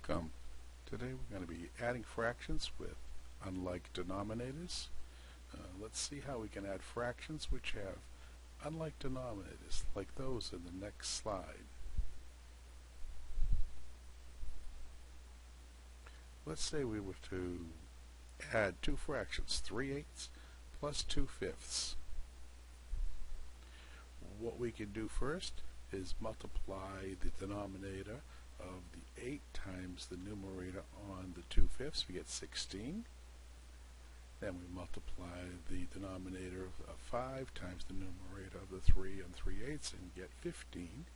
Welcome. Today we're going to be adding fractions with unlike denominators. Let's see how we can add fractions which have unlike denominators, like those in the next slide. Let's say we were to add two fractions, 3/8 plus 2/5. What we can do first is multiply the denominator of the 8 times the numerator on the 2/5. We get 16. Then we multiply the denominator of 5 times the numerator of the 3 and 3/8 and get 15.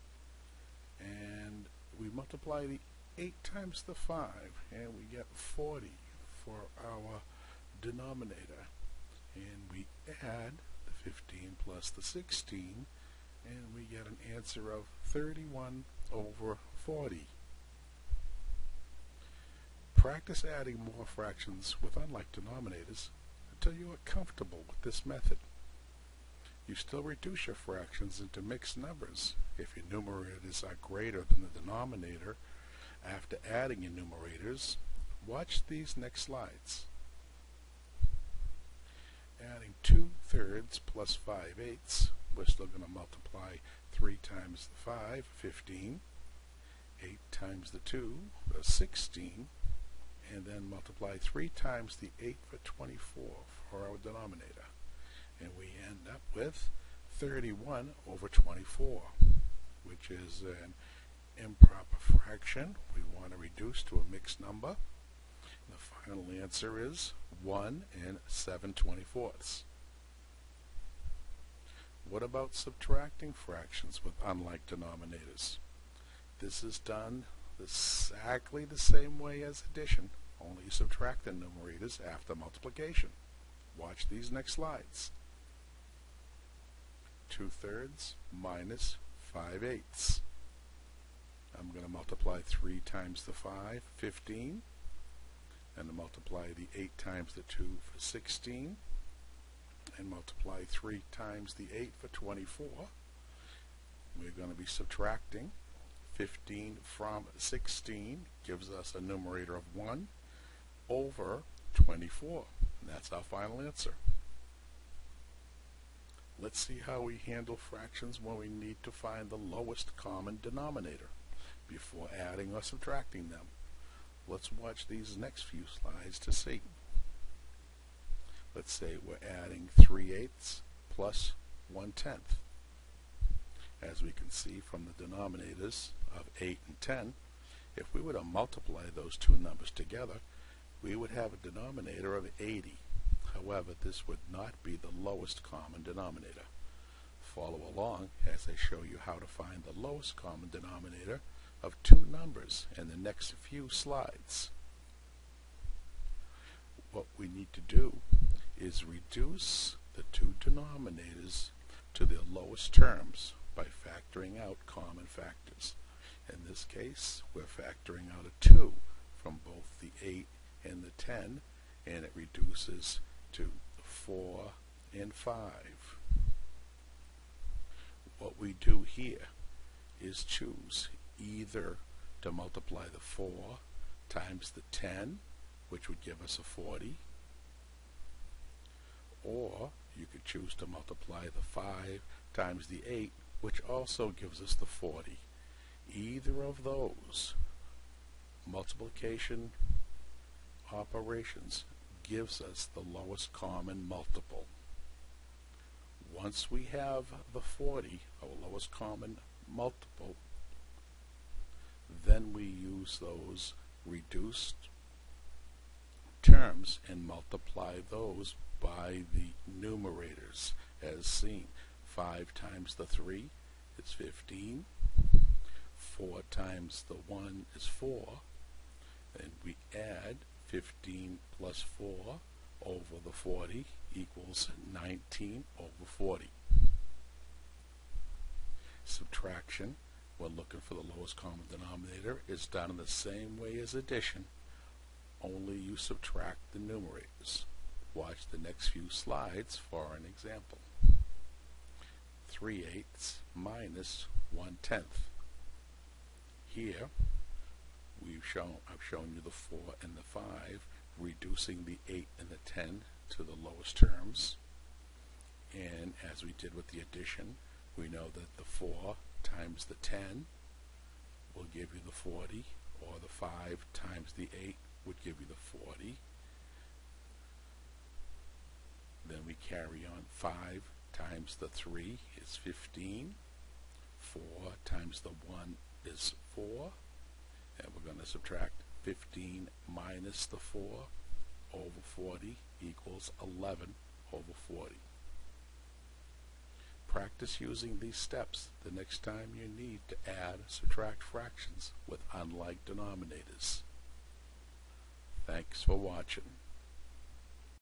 And we multiply the 8 times the 5 and we get 40 for our denominator. And we add the 15 plus the 16 and we get an answer of 31 over 40. Practice adding more fractions with unlike denominators until you are comfortable with this method. You still reduce your fractions into mixed numbers if your numerators are greater than the denominator after adding your numerators. Watch these next slides. Adding 2/3 plus 5/8, we're still going to multiply 3 times the 5, 15, 8 times the 2, 16, and then multiply 3 times the 8 for 24 for our denominator. And we end up with 31 over 24, which is an improper fraction we want to reduce to a mixed number. The final answer is 1 7/24. What about subtracting fractions with unlike denominators? This is done exactly the same way as addition, only you subtract the numerators after multiplication. Watch these next slides. 2/3 minus 5/8. I'm going to multiply 3 times the 5, 15, and multiply the 8 times the 2 for 16, and multiply 3 times the 8 for 24. We're going to be subtracting 15 from 16, gives us a numerator of 1 over 24. And that's our final answer. Let's see how we handle fractions when we need to find the lowest common denominator before adding or subtracting them. Let's watch these next few slides to see. Let's say we're adding 3/8 plus 1/10. As we can see from the denominators of 8 and 10, if we were to multiply those two numbers together, we would have a denominator of 80. However, this would not be the lowest common denominator. Follow along as I show you how to find the lowest common denominator of two numbers in the next few slides. What we need to do is reduce the two denominators to their lowest terms by factoring out common factors. In this case, we're factoring out a 2 from both the 8 and the 10, and it reduces to 4 and 5. What we do here is choose either to multiply the 4 times the 10, which would give us a 40, or you could choose to multiply the 5 times the 8, which also gives us the 40. Either of those multiplication operations gives us the lowest common multiple. Once we have the 40, our lowest common multiple, then we use those reduced terms and multiply those by the numerators as seen. 5 times the 3 is 15. 4 times the 1 is 4. And we add 15 plus 4 over the 40 equals 19 over 40. Subtraction, when looking for the lowest common denominator, is done in the same way as addition, only you subtract the numerators. Watch the next few slides for an example. 3/8 minus 1/10. Here I've shown you the 4 and the 5, reducing the 8 and the 10 to the lowest terms. And as we did with the addition, we know that the 4 times the 10 will give you the 40, or the 5 times the 8 would give you the 40. Then we carry on. 5 times the 3 is 15. 4 times the 1 is 4. And we're going to subtract 15 minus the 4 over 40 equals 11 over 40. Practice using these steps the next time you need to add, subtract fractions with unlike denominators. Thanks for watching.